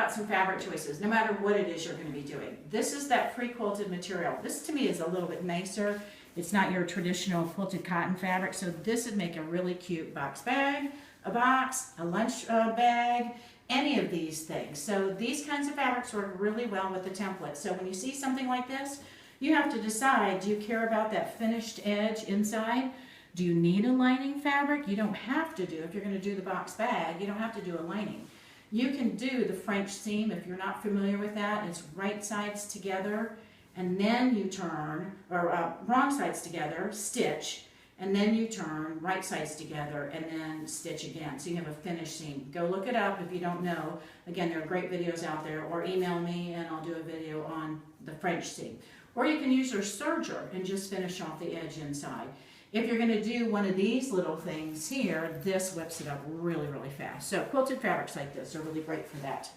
about some fabric choices, no matter what it is you're going to be doing. This is that pre-quilted material. This to me is a little bit nicer. It's not your traditional quilted cotton fabric, so this would make a really cute box bag, a box, a lunch bag, any of these things. So these kinds of fabrics work really well with the template. So when you see something like this, you have to decide, do you care about that finished edge inside? Do you need a lining fabric? You don't have to do, if you're going to do the box bag, you don't have to do a lining. You can do the French seam if you're not familiar with that. It's right sides together, and then you turn, or wrong sides together, stitch, and then you turn right sides together and then stitch again. So you have a finished seam. Go look it up if you don't know. Again, there are great videos out there, or email me and I'll do a video on the French seam. Or you can use your serger and just finish off the edge inside. If you're going to do one of these little things here, this whips it up really, really fast. So quilted fabrics like this are really great for that.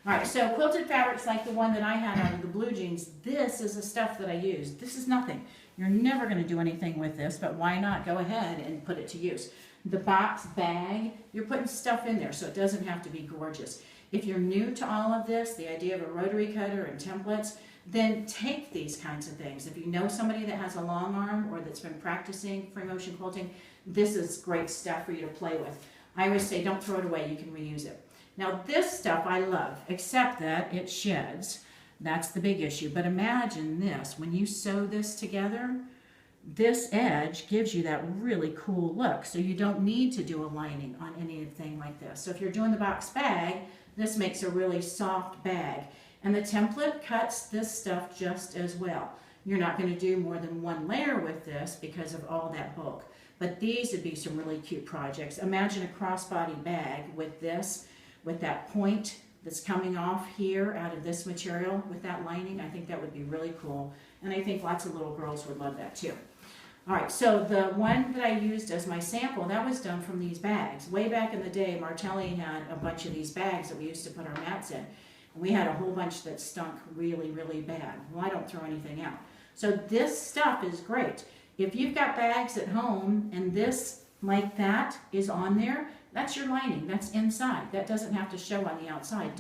All right, so quilted fabrics like the one that I had out of the blue jeans, this is the stuff that I use. This is nothing. You're never going to do anything with this, but why not go ahead and put it to use? The box bag, you're putting stuff in there, so it doesn't have to be gorgeous. If you're new to all of this, the idea of a rotary cutter and templates, then take these kinds of things. If you know somebody that has a long arm or that's been practicing free motion quilting, this is great stuff for you to play with. I always say don't throw it away, you can reuse it. Now this stuff I love, except that it sheds. That's the big issue. But imagine this, when you sew this together, this edge gives you that really cool look. So you don't need to do a lining on anything like this. So if you're doing the box bag, this makes a really soft bag. And the template cuts this stuff just as well. You're not going to do more than one layer with this because of all that bulk. But these would be some really cute projects. Imagine a crossbody bag with this, with that point that's coming off here out of this material with that lining. I think that would be really cool. And I think lots of little girls would love that too. All right, so the one that I used as my sample, that was done from these bags. Way back in the day, Martelli had a bunch of these bags that we used to put our mats in. And we had a whole bunch that stunk really, really bad. Well, I don't throw anything out. So this stuff is great. If you've got bags at home and this like that is on there, that's your lining, that's inside. That doesn't have to show on the outside.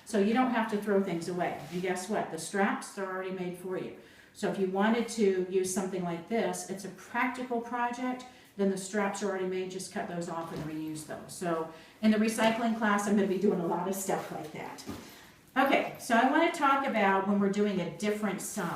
So you don't have to throw things away. And guess what? The straps are already made for you. So if you wanted to use something like this, it's a practical project, then the straps are already made, just cut those off and reuse those. So in the recycling class, I'm going to be doing a lot of stuff like that. Okay, so I want to talk about when we're doing a different size.